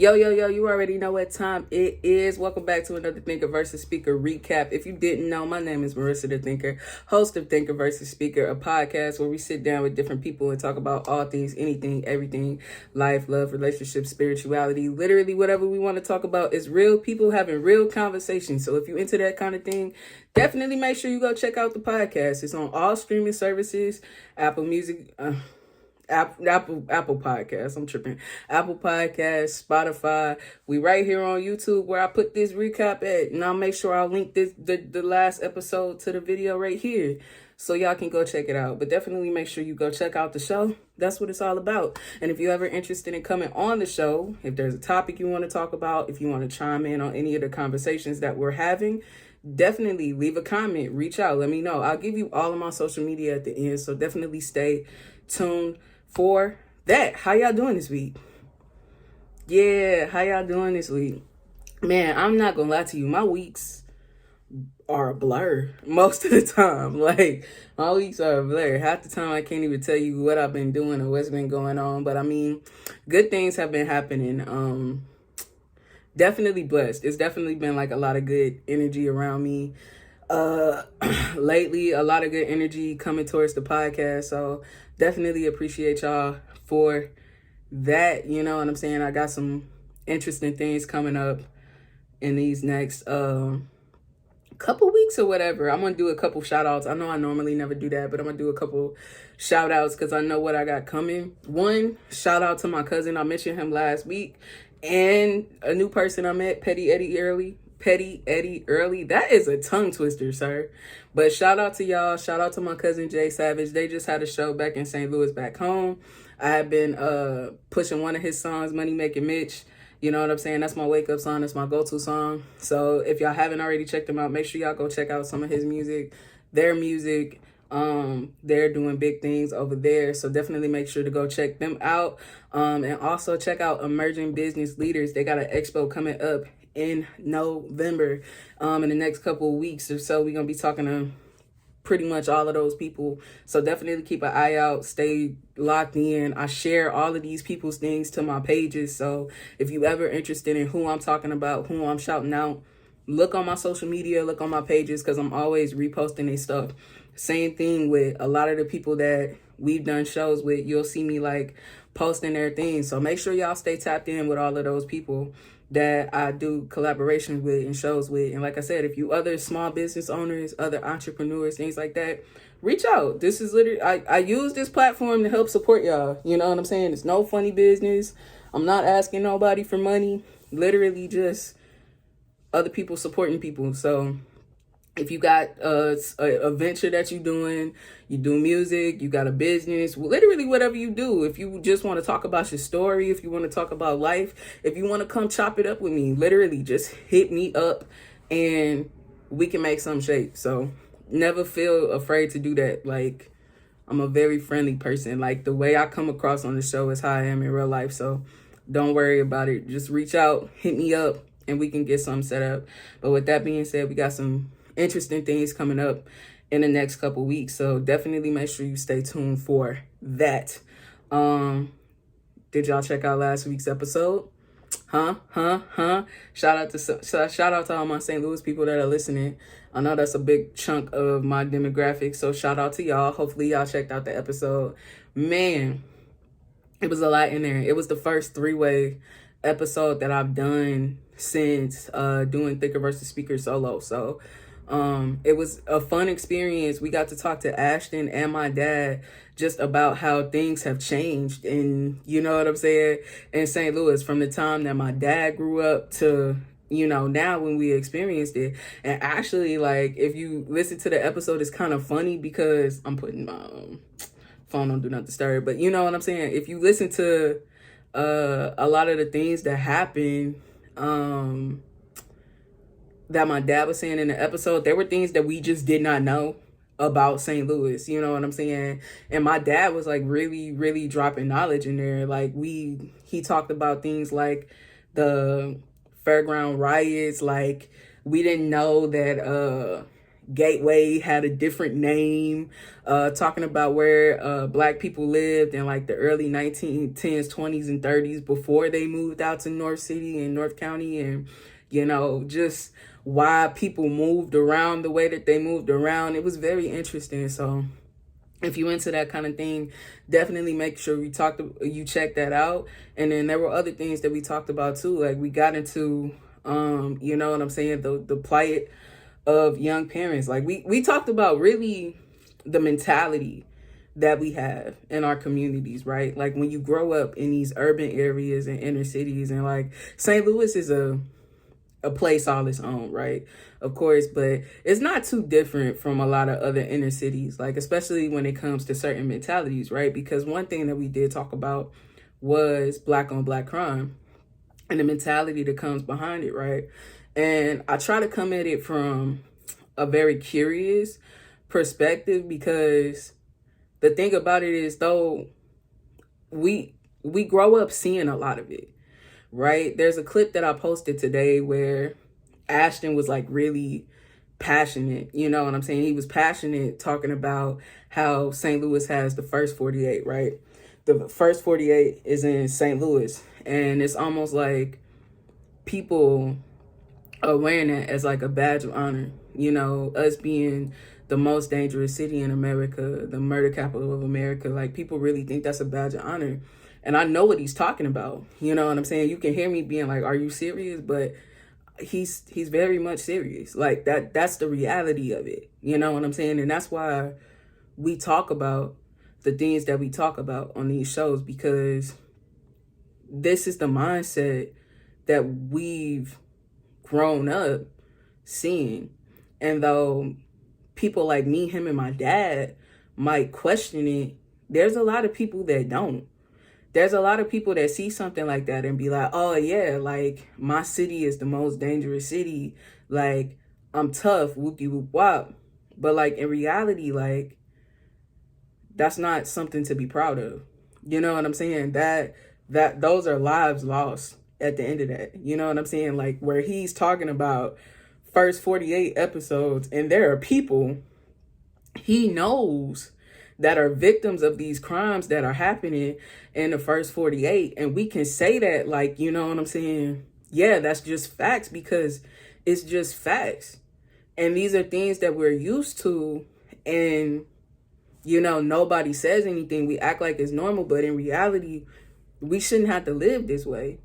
Yo, you already know what time it is. Welcome back to another Thinker versus Speaker recap. If you didn't know, my name is Marissa the Thinker, host of Thinker versus Speaker, a podcast where we sit down with different people and talk about all things, anything, everything, life, love, relationships, spirituality, literally whatever we want to talk about is real people having real conversations. So if you're into that kind of thing, definitely make sure you go check out the podcast. It's on all streaming services, Apple Music, Apple Podcasts. I'm tripping. Apple Podcasts, Spotify. We right here on YouTube where I put this recap at, and I'll make sure I'll link the last episode to the video right here, so y'all can go check it out. But definitely make sure you go check out the show. That's what it's all about. And if you're ever interested in coming on the show, if there's a topic you want to talk about, if you want to chime in on any of the conversations that we're having, definitely leave a comment, reach out, let me know. I'll give you all of my social media at the end, so definitely stay tuned for that. How y'all doing this week? Yeah, how y'all doing this week? Man, I'm not gonna lie to you, my weeks are a blur most of the time. Like, my weeks are a blur. Half the time I can't even tell you what I've been doing or what's been going on. But I mean, good things have been happening. Definitely blessed. It's definitely been like a lot of good energy around me lately, a lot of good energy coming towards the podcast. So definitely appreciate y'all for that. You know what I'm saying? I got some interesting things coming up in these next couple weeks or whatever. I'm gonna do a couple shout outs. I know I normally never do that, but I'm gonna do a couple shout outs because I know what I got coming. One, shout out to my cousin. I mentioned him last week, and a new person I met, Petty Eddie Early. That is a tongue twister, sir. But shout out to y'all. Shout out to my cousin Jay Savage. They just had a show back in St. Louis back home. I have been pushing one of his songs, Money Making Mitch. You know what I'm saying? That's my wake up song. That's my go-to song. So if y'all haven't already checked him out, make sure y'all go check out some of his music, their music. They're doing big things over there. So definitely make sure to go check them out. And also check out Emerging Business Leaders. They got an expo coming up in November. In the next couple of weeks or so, we're going to be talking to pretty much all of those people. So definitely keep an eye out. Stay locked in. I share all of these people's things to my pages. So if you ever interested in who I'm talking about, who I'm shouting out, look on my social media, look on my pages, because I'm always reposting their stuff. Same thing with a lot of the people that we've done shows with. You'll see me like posting their things. So make sure y'all stay tapped in with all of those people that I do collaborations with and shows with. And like I said, if you other small business owners, other entrepreneurs, things like that, reach out. This is literally, I use this platform to help support y'all. You know what I'm saying? It's no funny business. I'm not asking nobody for money. Literally just other people supporting people. So if you got a venture that you're doing, you do music, you got a business, literally whatever you do, if you just want to talk about your story, if you want to talk about life, if you want to come chop it up with me, literally just hit me up and we can make some shape. So never feel afraid to do that. Like, I'm a very friendly person. Like, the way I come across on the show is how I am in real life. So don't worry about it. Just reach out, hit me up, and we can get something set up. But with that being said, we got some interesting things coming up in the next couple weeks, so definitely make sure you stay tuned for that. Did y'all check out last week's episode? Shout out to all my St. Louis people that are listening. I know that's a big chunk of my demographic, so shout out to y'all. Hopefully y'all checked out the episode. Man, it was a lot in there. It was the first three-way episode that I've done since doing Thinker versus Speaker solo. So it was a fun experience. We got to talk to Ashton and my dad just about how things have changed, and you know what I'm saying, in St. Louis from the time that my dad grew up to, you know, now when we experienced it. And actually, like, if you listen to the episode, it's kind of funny because I'm putting my phone on Do Not Disturb, but you know what I'm saying, if you listen to a lot of the things that happened, that my dad was saying in the episode, there were things that we just did not know about St. Louis, you know what I'm saying? And my dad was like really dropping knowledge in there. Like, he talked about things like the fairground riots. Like, we didn't know that Gateway had a different name, talking about where black people lived in like the early 1910s, 20s, and 30s before they moved out to North City and North County, and just why people moved around the way that they moved around. It was very interesting. So if you into that kind of thing, definitely make sure you check that out. And then there were other things that we talked about too. Like we got into, you know what I'm saying, the plight of young parents. Like we talked about really the mentality that we have in our communities, right? Like when you grow up in these urban areas and inner cities, and like St. Louis is a place all its own, right? Of course, but it's not too different from a lot of other inner cities, like especially when it comes to certain mentalities, right? Because one thing that we did talk about was black on black crime and the mentality that comes behind it, right? And I try to come at it from a very curious perspective, because the thing about it is, though, we grow up seeing a lot of it, right? There's a clip that I posted today where Ashton was like really passionate, you know what I'm saying? He was passionate talking about how St. Louis has the first 48, right? The first 48 is in St. Louis, and it's almost like people are wearing it as like a badge of honor, us being the most dangerous city in America, the murder capital of America. Like people really think that's a badge of honor. And I know what he's talking about. You know what I'm saying? You can hear me being like, are you serious? But he's very much serious. Like that's the reality of it. You know what I'm saying? And that's why we talk about the things that we talk about on these shows, because this is the mindset that we've grown up seeing. And though people like me, him, and my dad might question it, there's a lot of people that don't. There's a lot of people that see something like that and be like, oh yeah, like my city is the most dangerous city. Like I'm tough, whoopie whoop wop. But like in reality, like that's not something to be proud of. You know what I'm saying? That those are lives lost at the end of that. You know what I'm saying? Like where he's talking about first 48 episodes, and there are people he knows that are victims of these crimes that are happening in the first 48. And we can say that, like, you know what I'm saying? Yeah, that's just facts, because it's just facts. And these are things that we're used to, and, nobody says anything. We act like it's normal, but in reality, we shouldn't have to live this way.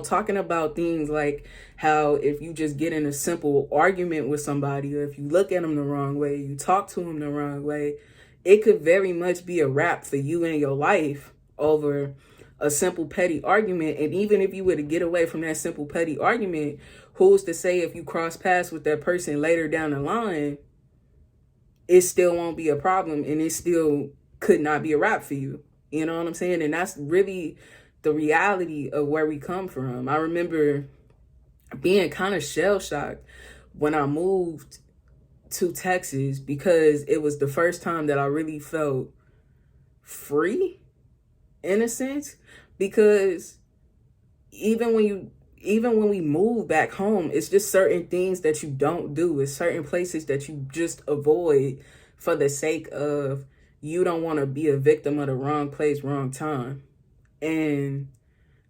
Talking about things like how if you just get in a simple argument with somebody, or if you look at them the wrong way, you talk to them the wrong way, it could very much be a wrap for you and your life over a simple petty argument. And even if you were to get away from that simple petty argument, who's to say if you cross paths with that person later down the line, it still won't be a problem, and it still could not be a wrap for you. You know what I'm saying? And that's really the reality of where we come from. I remember being kind of shell-shocked when I moved to Texas, because it was the first time that I really felt free, in a sense, because even when we move back home, it's just certain things that you don't do. It's certain places that you just avoid for the sake of you don't want to be a victim of the wrong place, wrong time. And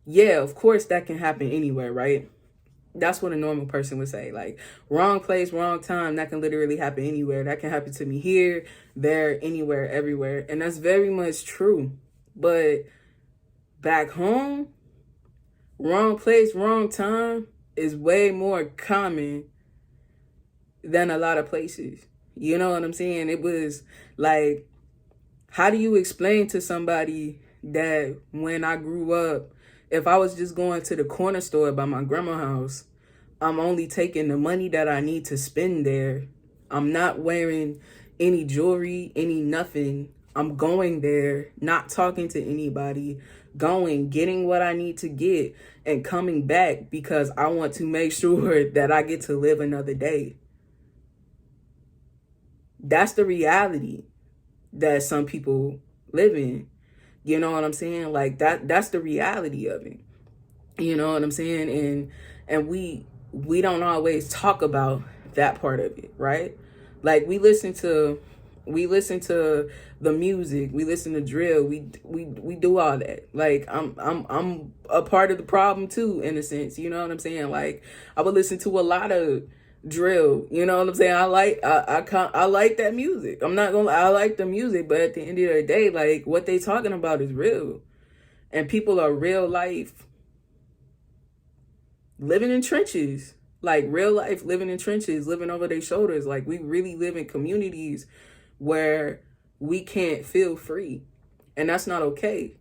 yeah, of course that can happen anywhere, right? That's what a normal person would say. Like, wrong place, wrong time, that can literally happen anywhere. That can happen to me here, there, anywhere, everywhere. And that's very much true. But back home, wrong place, wrong time is way more common than a lot of places. You know what I'm saying? It was like, how do you explain to somebody that when I grew up, if I was just going to the corner store by my grandma's house, I'm only taking the money that I need to spend there. I'm not wearing any jewelry, any nothing. I'm going there, not talking to anybody, getting what I need to get, and coming back because I want to make sure that I get to live another day. That's the reality that some people live in. You know what I'm saying? Like that's the reality of it. You know what I'm saying? And we don't always talk about that part of it, right? Like we listen to the music, we listen to drill, we do all that. Like I'm a part of the problem too, in a sense, you know what I'm saying? Like I would listen to a lot of drill, you know what I'm saying? I like that music. I'm not gonna lie, I like the music, but at the end of the day, like what they talking about is real. And people are real life living in trenches. Like real life living in trenches, living over their shoulders. Like we really live in communities where we can't feel free. And that's not okay.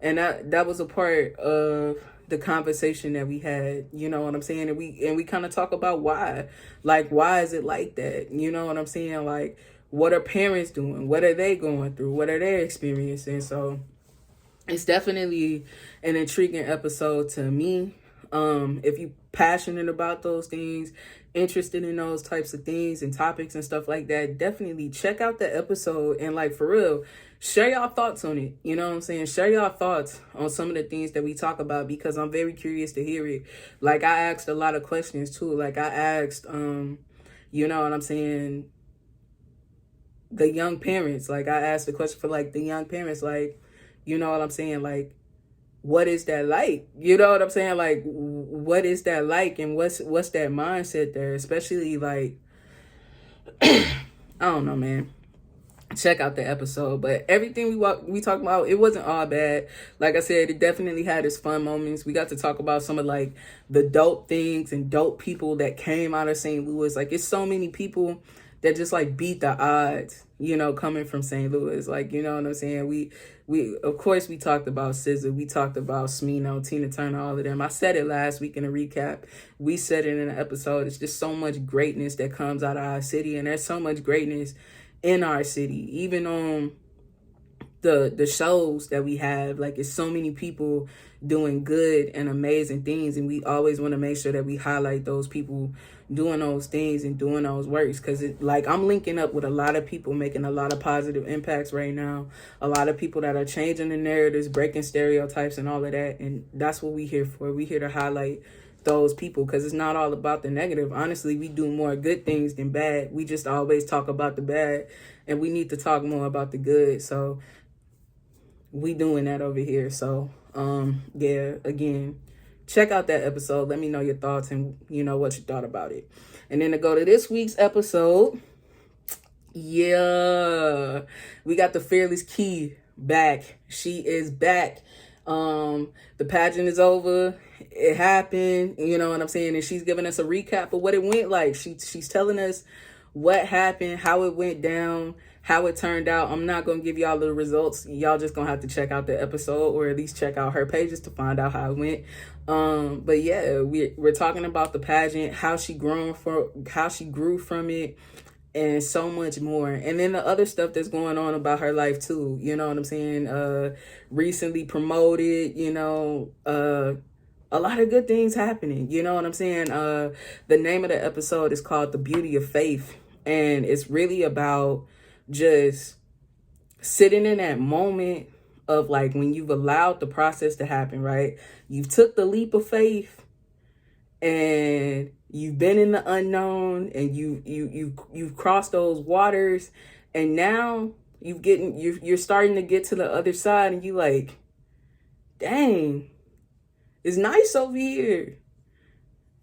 And that was a part of the conversation that we had, you know what I'm saying? And we kind of talk about why. Like why is it like that? You know what I'm saying? Like what are parents doing? What are they going through? What are they experiencing? So it's definitely an intriguing episode to me. If you passionate about those things, interested in those types of things and topics and stuff like that, definitely check out the episode and like for real, share y'all thoughts on it. You know what I'm saying? Share y'all thoughts on some of the things that we talk about because I'm very curious to hear it. Like I asked a lot of questions too. Like I asked, you know what I'm saying, the young parents. Like I asked the question for like the young parents, like, you know what I'm saying? Like, what is that like? You know what I'm saying? Like, what is that like? And what's that mindset there? Especially like, I don't know, man. Check out the episode. But everything we talked about, it wasn't all bad. Like I said, it definitely had its fun moments. We got to talk about some of like the dope things and dope people that came out of St. Louis. Like it's so many people that just like beat the odds, you know, coming from St. Louis. Like, you know what I'm saying? We of course we talked about SZA, we talked about Smino, Tina Turner, all of them. I said it last week in a recap. We said it in an episode. It's just so much greatness that comes out of our city, and there's so much greatness in our city. Even on the shows that we have, like it's so many people doing good and amazing things, and we always want to make sure that we highlight those people doing those things and doing those works, because it like I'm linking up with a lot of people making a lot of positive impacts right now, a lot of people that are changing the narratives, breaking stereotypes and all of that, and that's what we here for. We here to highlight those people because it's not all about the negative. Honestly, we do more good things than bad. We just always talk about the bad, and we need to talk more about the good. So we doing that over here. So yeah, again, check out that episode. Let me know your thoughts and you know what you thought about it. And then to go to this week's episode, yeah, we got the Fearless Key back. She is back. The pageant is over. It happened, you know what I'm saying? And she's giving us a recap of what it went like. She's telling us what happened, how it went down, how it turned out. I'm not going to give y'all the results. Y'all just going to have to check out the episode or at least check out her pages to find out how it went. But yeah, we're talking about the pageant, how she grew from it, and so much more. And then the other stuff that's going on about her life too. You know what I'm saying? Recently promoted, you know, a lot of good things happening. You know what I'm saying? The name of the episode is called The Beauty of Faith. And it's really about just sitting in that moment of like when you've allowed the process to happen, right? You've took the leap of faith and you've been in the unknown and you've crossed those waters, and now you're starting to get to the other side, and you like, dang, it's nice over here.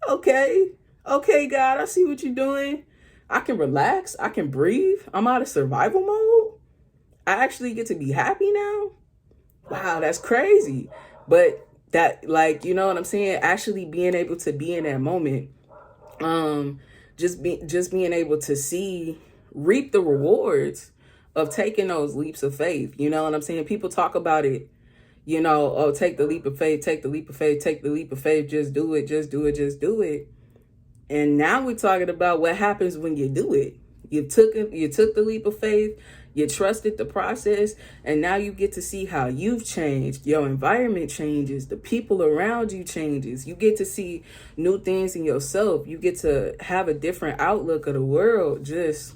Okay, God, I see what you're doing. I can relax. I can breathe. I'm out of survival mode. I actually get to be happy now. Wow, that's crazy. But that, like, you know what I'm saying? Actually being able to be in that moment, just being able to reap the rewards of taking those leaps of faith. You know what I'm saying? People talk about it, you know, oh, take the leap of faith, take the leap of faith, take the leap of faith, just do it, just do it, just do it. And now we're talking about what happens when you do it. You took the leap of faith, you trusted the process, and now you get to see how you've changed. Your environment changes, the people around you changes. You get to see new things in yourself. You get to have a different outlook of the world. Just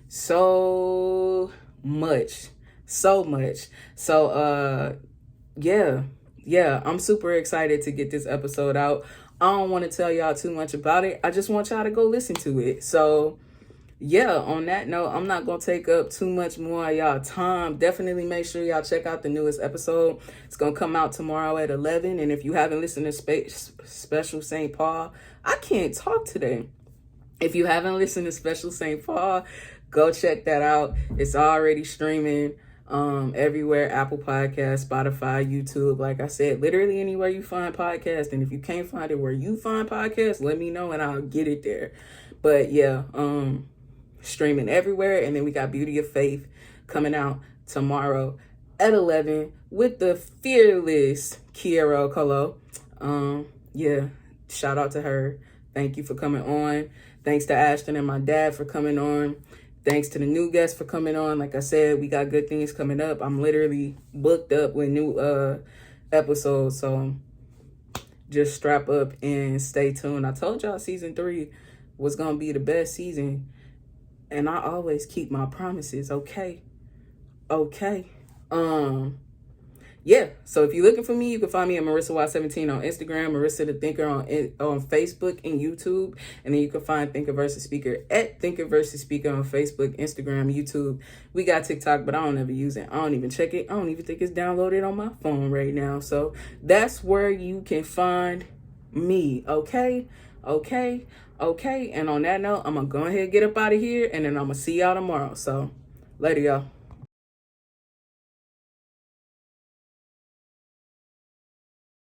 so much. So, yeah, I'm super excited to get this episode out. I don't want to tell y'all too much about it. I just want y'all to go listen to it. So, yeah, on that note, I'm not going to take up too much more of y'all time. Definitely make sure y'all check out the newest episode. It's going to come out tomorrow at 11. And if you haven't listened to Special St. Paul, I can't talk today. If you haven't listened to Special St. Paul, go check that out. It's already streaming everywhere: Apple Podcasts, Spotify, YouTube. Like I said, literally anywhere you find podcasts. And if you can't find it where you find podcasts, let me know and I'll get it there. But yeah, streaming everywhere. And then we got Beauty of Faith coming out tomorrow at 11 with the fearless Kiera Colo. Yeah, shout out to her. Thank you for coming on. Thanks to Ashton and my dad for coming on. Thanks to the new guests for coming on. Like I said, we got good things coming up. I'm literally booked up with new episodes. So just strap up and stay tuned. I told y'all season 3 was going to be the best season. And I always keep my promises, okay? Okay. Yeah, so if you're looking for me, you can find me at MarissaY17 on Instagram, Marissa the Thinker on Facebook and YouTube. And then you can find Thinker versus Speaker at Thinker versus Speaker on Facebook, Instagram, YouTube. We got TikTok, but I don't ever use it. I don't even check it. I don't even think it's downloaded on my phone right now. So that's where you can find me, okay? Okay, okay. And on that note, I'm going to go ahead and get up out of here, and then I'm going to see y'all tomorrow. So later, y'all.